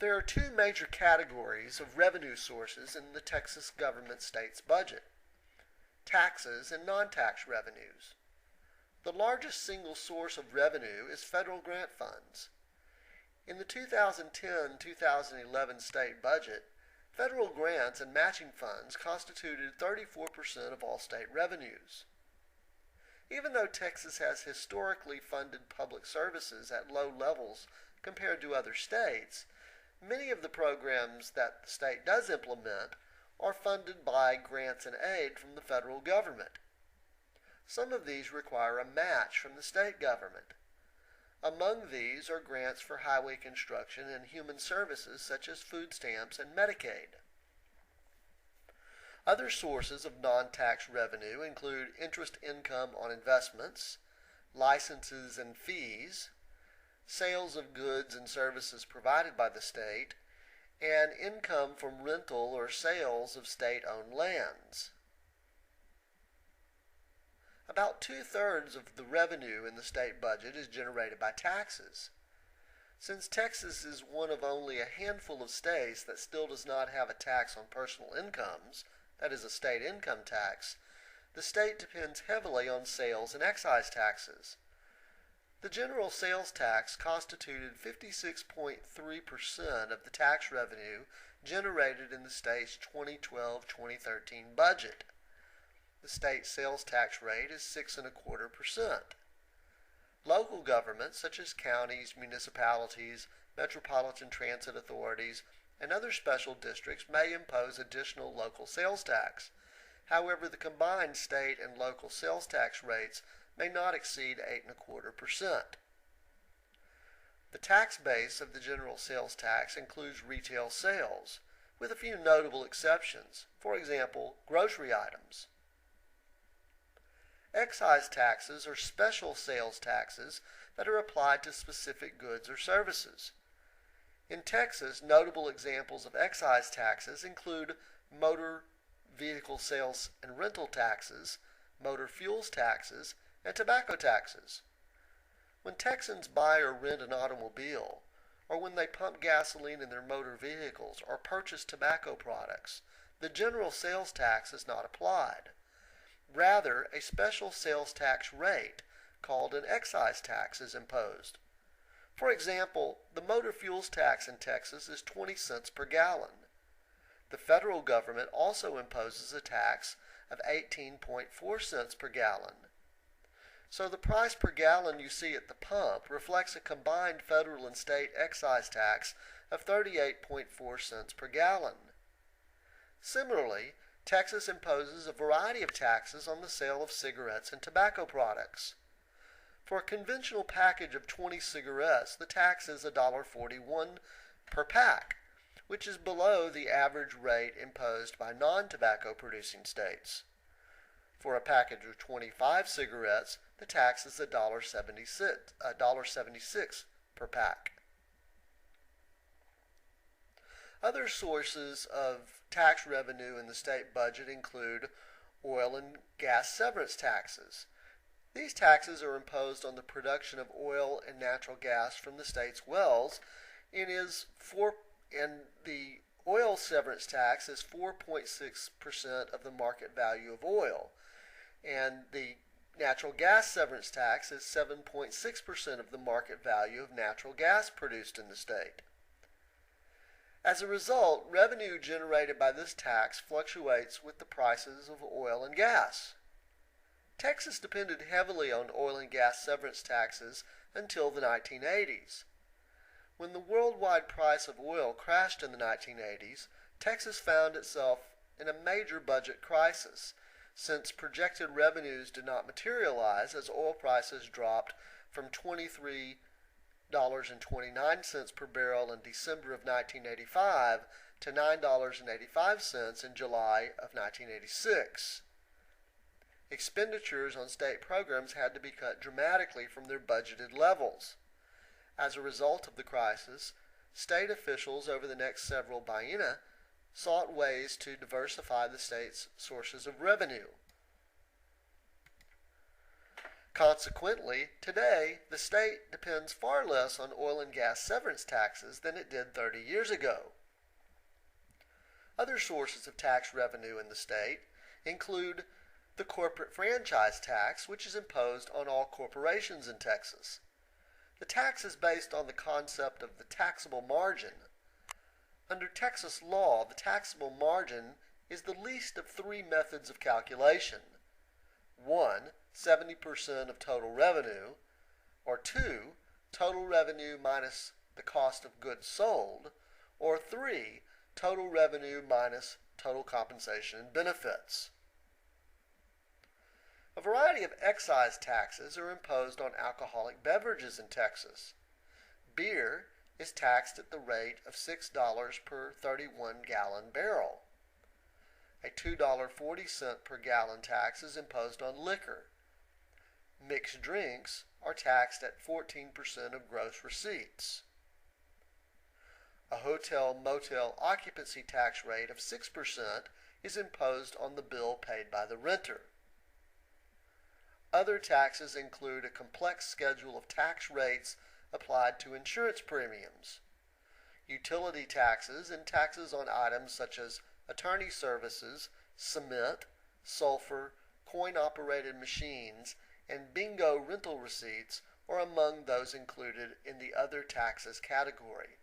There are two major categories of revenue sources in the Texas government state's budget: taxes and non-tax revenues. The largest single source of revenue is federal grant funds. In the 2010-2011 state budget, federal grants and matching funds constituted 34% of all state revenues. Even though Texas has historically funded public services at low levels compared to other states, many of the programs that the state does implement are funded by grants and aid from the federal government. Some of these require a match from the state government. Among these are grants for highway construction and human services such as food stamps and Medicaid. Other sources of non-tax revenue include interest income on investments, licenses and fees, sales of goods and services provided by the state, and income from rental or sales of state-owned lands. About 2/3 of the revenue in the state budget is generated by taxes. Since Texas is one of only a handful of states that still does not have a tax on personal incomes, that is a state income tax, the state depends heavily on sales and excise taxes. The general sales tax constituted 56.3% of the tax revenue generated in the state's 2012-2013 budget. The state sales tax rate is 6.25%. Local governments such as counties, municipalities, metropolitan transit authorities, and other special districts may impose additional local sales tax. However, the combined state and local sales tax rates may not exceed 8.25%. The tax base of the general sales tax includes retail sales, with a few notable exceptions, for example, grocery items. Excise taxes are special sales taxes that are applied to specific goods or services. In Texas, notable examples of excise taxes include motor vehicle sales and rental taxes, motor fuels taxes, and tobacco taxes. When Texans buy or rent an automobile, or when they pump gasoline in their motor vehicles or purchase tobacco products, the general sales tax is not applied. Rather, a special sales tax rate, called an excise tax, is imposed. For example, the motor fuels tax in Texas is 20 cents per gallon. The federal government also imposes a tax of 18.4 cents per gallon. So the price per gallon you see at the pump reflects a combined federal and state excise tax of 38.4 cents per gallon. Similarly, Texas imposes a variety of taxes on the sale of cigarettes and tobacco products. For a conventional package of 20 cigarettes, the tax is $1.41 per pack, which is below the average rate imposed by non-tobacco producing states. For a package of 25 cigarettes, the tax is $1.76 per pack. Other sources of tax revenue in the state budget include oil and gas severance taxes. These taxes are imposed on the production of oil and natural gas from the state's wells, and the oil severance tax is 4.6% of the market value of oil, and the natural gas severance tax is 7.6% of the market value of natural gas produced in the state. As a result, revenue generated by this tax fluctuates with the prices of oil and gas. Texas depended heavily on oil and gas severance taxes until the 1980s. When the worldwide price of oil crashed in the 1980s, Texas found itself in a major budget crisis, since projected revenues did not materialize as oil prices dropped from $23.29 per barrel in December of 1985 to $9.85 in July of 1986. Expenditures on state programs had to be cut dramatically from their budgeted levels. As a result of the crisis, state officials over the next several biennia sought ways to diversify the state's sources of revenue. Consequently, today, the state depends far less on oil and gas severance taxes than it did 30 years ago. Other sources of tax revenue in the state include the corporate franchise tax, which is imposed on all corporations in Texas. The tax is based on the concept of the taxable margin. Under Texas law, the taxable margin is the least of three methods of calculation. 1, 70% of total revenue, or 2, total revenue minus the cost of goods sold, or 3, total revenue minus total compensation and benefits. A variety of excise taxes are imposed on alcoholic beverages in Texas. Beer is taxed at the rate of $6 per 31-gallon barrel. A $2.40 per gallon tax is imposed on liquor. Mixed drinks are taxed at 14% of gross receipts. A hotel-motel occupancy tax rate of 6% is imposed on the bill paid by the renter. Other taxes include a complex schedule of tax rates applied to insurance premiums, utility taxes, and taxes on items such as attorney services, cement, sulfur, coin-operated machines, and bingo rental receipts are among those included in the other taxes category.